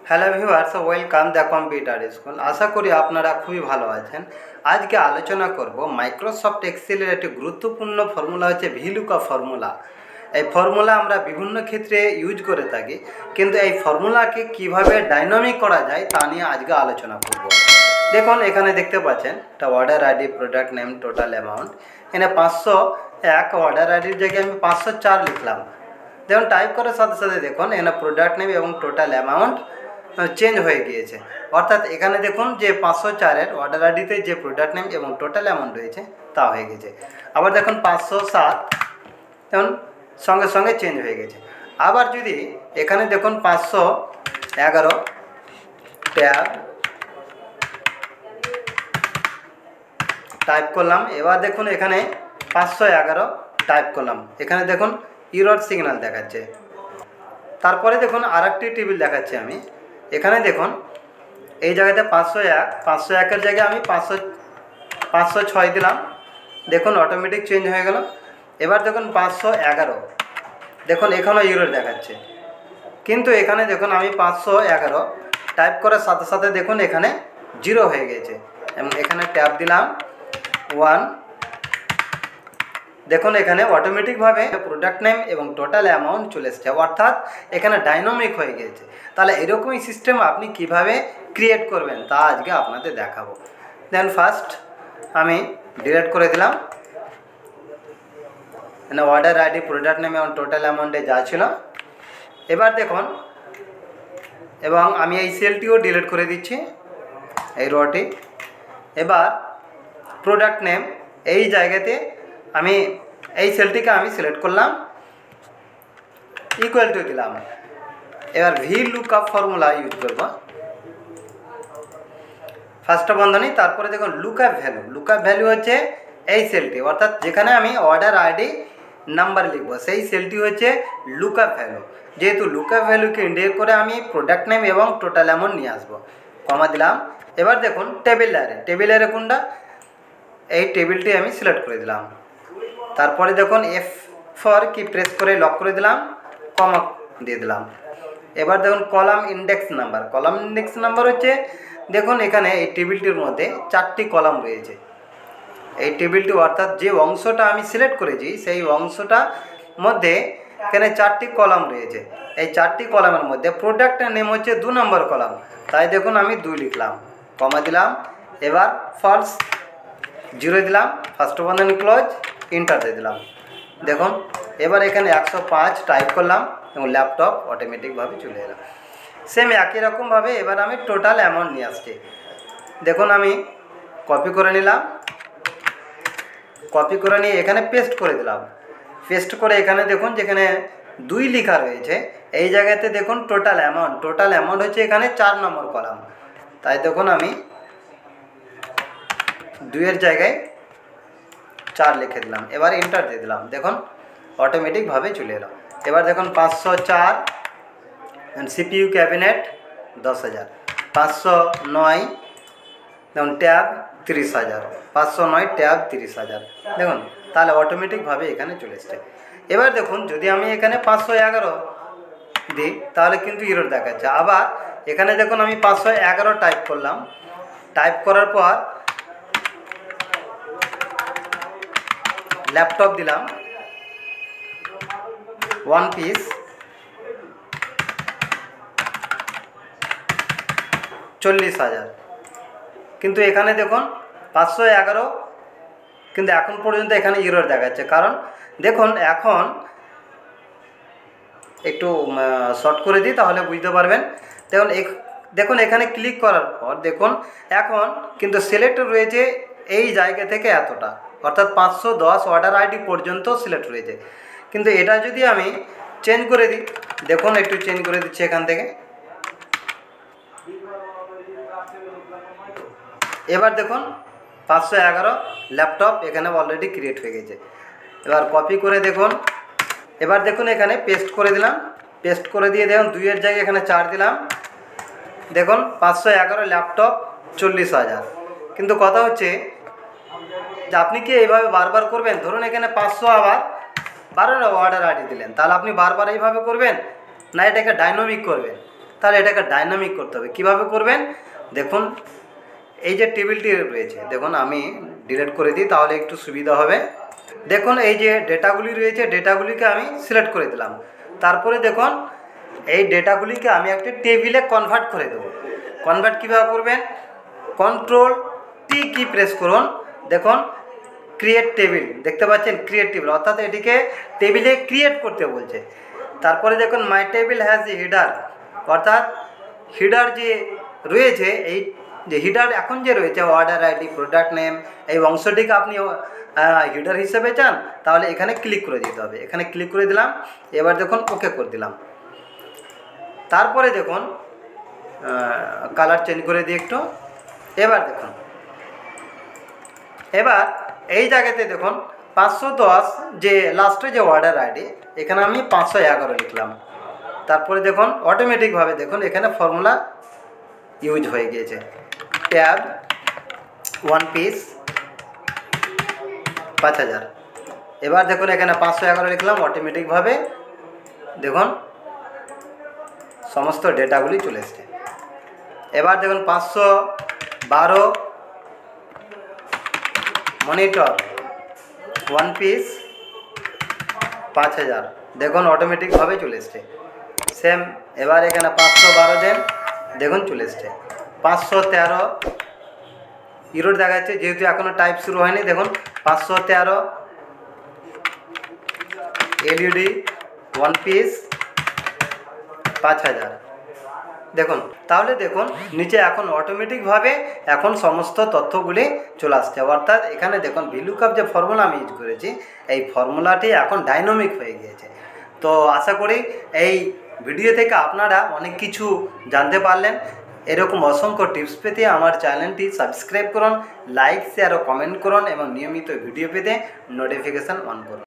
Hello viewers, welcome the computer school. আশা করি আপনারা খুবই ভালো আছেন। আজকে আলোচনা করব মাইক্রোসফট এক্সেলের একটি গুরুত্বপূর্ণ ফর্মুলা হচ্ছে ভিলুকা ফর্মুলা। এই ফর্মুলা আমরা বিভিন্ন ক্ষেত্রে ইউজ করে থাকি, কিন্তু এই ফর্মুলাকে কিভাবে ডাইনামিক করা যায় তা নিয়ে আজকে আলোচনা করব। দেখুন, এখানে দেখতে পাচ্ছেন একটা order ID, product name, total amount. এখানে 501 অর্ডার আইডির জায়গায় আমি 504 লিখলাম। দেখুন, টাইপ করার সাথে সাথে দেখুন এখানে প্রোডাক্ট নেম এবং টোটাল অ্যামাউন্ট চেঞ্জ হয়ে গিয়েছে। অর্থাৎ এখানে দেখুন যে 504-এর অর্ডার আইডিতে যে প্রোডাক্ট নেম এবং টোটাল অ্যামাউন্ট রয়েছে তা হয়ে গেছে। আবার দেখুন 507 দেখুন সঙ্গে সঙ্গে চেঞ্জ হয়ে গেছে। আবার যদি এখানে দেখুন 511 ট্যাব টাইপ করলাম, এবার দেখুন এখানে 511 টাইপ করলাম, এখানে দেখুন ইরর সিগন্যাল দেখাচ্ছে। তারপরে দেখুন আরেকটি টেবিল দেখাচ্ছি আমি। এখানে দেখুন এই জায়গাতে 501-এর জায়গায় আমি 506 দিলাম, দেখুন অটোমেটিক চেঞ্জ হয়ে গেল। এবার দেখুন 511, দেখুন এখানেও ইরর দেখাচ্ছে, কিন্তু এখানে দেখুন আমি 511 টাইপ করার সাথে সাথে দেখুন এখানে 0 হয়ে গেছে এবং এখানে ট্যাব দিলাম 1, দেখুন এখানে অটোমেটিকভাবে প্রোডাক্ট নেম এবং টোটাল অ্যামাউন্ট চলে এসছে, অর্থাৎ এখানে ডাইনামিক হয়ে গেছে। তাহলে এরকমই সিস্টেম আপনি কিভাবে ক্রিয়েট করবেন তা আজকে আপনাদের দেখাবো। দেন ফার্স্ট আমি ডিলিট করে দিলাম মানে অর্ডার আইডি, প্রোডাক্ট নেম এবং টোটাল অ্যামাউন্টে যা ছিল। এবার দেখুন, এবং আমি এই সেলটিও ডিলিট করে দিচ্ছি, এই রটি। এবার প্রোডাক্ট নেম এই জায়গাতে আমি এই সেলটিকে আমি সিলেক্ট করলাম, ইকুয়াল টু দিলাম। এবার ভি লুকআপ ফর্মুলা ইউজ করব, ফার্স্ট বন্ধনী, তারপরে দেখুন লুকআপ ভ্যালু। লুকআপ ভ্যালু হচ্ছে এই সেলটি, অর্থাৎ যেখানে আমি অর্ডার আইডি নাম্বার লিখব সেই সেলটি হচ্ছে লুকআপ ভ্যালু। যেহেতু লুকআপ ভ্যালুকে ইন্ডিকেট করে আমি প্রোডাক্ট নেম এবং টোটাল অ্যামাউন্ট নিয়ে আসবো, কমা দিলাম। এবার দেখুন টেবিল এর কোনটা, এই টেবিলটি আমি সিলেক্ট করে দিলাম। তারপরে দেখুন F4 কি প্রেস করে লক করে দিলাম, কমা দিয়ে দিলাম। এবার দেখুন কলাম ইন্ডেক্স নাম্বার হচ্ছে, দেখুন এখানে এই টেবিলটির মধ্যে 4টি কলাম রয়েছে। এই টেবিলটি অর্থাৎ যে অংশটা আমি সিলেক্ট করেছি সেই অংশটা মধ্যে এখানে 4টি কলাম রয়েছে। এই 4টি কলামের মধ্যে প্রোডাক্টের নেম হচ্ছে 2 নম্বর কলাম, তাই দেখুন আমি 2 লিখলাম, কমা দিলাম। এবার ফলস 0 দিলাম, ফার্স্ট বন্ধনী ক্লোজ, এন্টার দিয়ে দিলাম। দেখুন এবার এখানে 105 টাইপ করলাম এবং ল্যাপটপ অটোমেটিকভাবে চলে এলাম। সেম একই রকমভাবে এবার আমি টোটাল অ্যামাউন্ট নিয়ে আসছি। দেখুন আমি কপি করে নিলাম, কপি করে নিয়ে এখানে পেস্ট করে দিলাম। পেস্ট করে এখানে দেখুন যেখানে 2 লেখা রয়েছে এই জায়গাতে দেখুন টোটাল অ্যামাউন্ট হচ্ছে এখানে 4 নম্বর কলাম, তাই দেখুন আমি 2-এর জায়গায় 4 লিখে দিলাম। এবার এন্টার দিয়ে দিলাম, দেখুন অটোমেটিকভাবে চলে এলো। এবার দেখুন 504 সিপিইউ ক্যাবিনেট 10,000, 509 দেখুন ট্যাব 30,000, 509 ট্যাব 30,000, দেখুন তাহলে অটোমেটিকভাবে এখানে চলে এসছে। এবার দেখুন যদি আমি এখানে 511 দিই তাহলে কিন্তু ইরর দেখাচ্ছে। আবার এখানে দেখুন আমি 511 টাইপ করলাম, টাইপ করার পর ল্যাপটপ দিলাম 1 পিস, 40,000, কিন্তু এখানে দেখুন 511 কিন্তু এখন পর্যন্ত এখানে ইরর দেখাচ্ছে। কারণ দেখুন এখন একটু শর্ট করে দিই তাহলে বুঝতে পারবেন। দেখুন এখানে ক্লিক করার পর দেখুন এখন কিন্তু সিলেক্ট রয়েছে এই জায়গা থেকে এতটা, অর্থাৎ 510 অর্ডার আইডি পর্যন্ত সিলেক্ট রয়েছে। কিন্তু এটা যদি আমি চেঞ্জ করে দিই, দেখুন একটু চেঞ্জ করে দিচ্ছি এখান থেকে। এবার দেখুন 511 ল্যাপটপ এখানে অলরেডি ক্রিয়েট হয়ে গেছে। এবার কপি করে দেখুন, এবার দেখুন এখানে পেস্ট করে দিলাম, পেস্ট করে দিয়ে দেখুন 2-এর জায়গায় এখানে 4 দিলাম, দেখুন 511 ল্যাপটপ 40,000। কিন্তু কথা হচ্ছে যে আপনি কি এইভাবে বারবার করবেন? ধরুন এখানে 500 আবার 12 অর্ডার আইডি দিলেন, তাহলে আপনি বারবার এইভাবে করবেন না এটাকে ডাইনামিক করবেন? তাহলে এটাকে ডাইনামিক করতে হবে। কিভাবে করবেন দেখুন, এই যে টেবিলটি রয়েছে দেখুন, আমি ডিলিট করে দিই তাহলে একটু সুবিধা হবে। দেখুন এই যে ডেটাগুলি রয়েছে, ডেটাগুলিকে আমি সিলেক্ট করে দিলাম। তারপরে দেখুন এই ডেটাগুলিকে আমি একটি টেবিলে কনভার্ট করে দেবো। কনভার্ট কীভাবে করবেন, কন্ট্রোল টি কি প্রেস করুন, দেখুন ক্রিয়েট টেবিল দেখতে পাচ্ছেন, ক্রিয়েট টেবিল অর্থাৎ এটিকে টেবিলে ক্রিয়েট করতে বলছে। তারপরে দেখুন মাই টেবিল হ্যাজ এ হিডার, অর্থাৎ হিডার যে রয়েছে, এই যে হিডার এখন যে রয়েছে অর্ডার আইডি, প্রোডাক্ট নেম, এই অংশটিকে আপনি হিডার হিসেবে চান তাহলে এখানে ক্লিক করে দিতে হবে। এখানে ক্লিক করে দিলাম, এবার দেখুন ওকে করে দিলাম। তারপরে দেখুন কালার চেঞ্জ করে দিই একটু। এবার দেখুন, এবার এই জায়গাতে দেখুন 510 যে লাস্টে যে অর্ডার আইডি, এখানে আমি 511 লিখলাম। তারপরে দেখুন অটোমেটিকভাবে দেখুন এখানে ফর্মুলা ইউজ হয়ে গিয়েছে, ট্যাব 1 পিস 5000। এবার দেখুন এখানে 511 লিখলাম, অটোমেটিকভাবে দেখুন সমস্ত ডেটাগুলি চলে এসছে। এবার দেখুন 512 মনিটর 1 পিস 5000, দেখুন অটোমেটিকভাবে চলে এসছে। সেম এবার এখানে 512 দেন, দেখুন চলে এসছে। 513 ইউরোড দেখাচ্ছে, যেহেতু এখনও টাইপ শুরু হয়নি। দেখুন 513 এলইডি 1 পিস 5000, দেখুন। তাহলে দেখুন নিচে এখন অটোমেটিকভাবে এখন সমস্ত তথ্যগুলি চলে আসছে, অর্থাৎ এখানে দেখুন ভিলুকআপ যে ফর্মুলা আমি ইউজ করেছি, এই ফর্মুলাটি এখন ডাইনামিক হয়ে গিয়েছে। তো আশা করি এই ভিডিও থেকে আপনারা অনেক কিছু জানতে পারলেন। এরকম অসংখ্য টিপস পেতে আমার চ্যানেলটি সাবস্ক্রাইব করুন, লাইক শেয়ার ও কমেন্ট করুন এবং নিয়মিত ভিডিও পেতে নোটিফিকেশান অন করুন।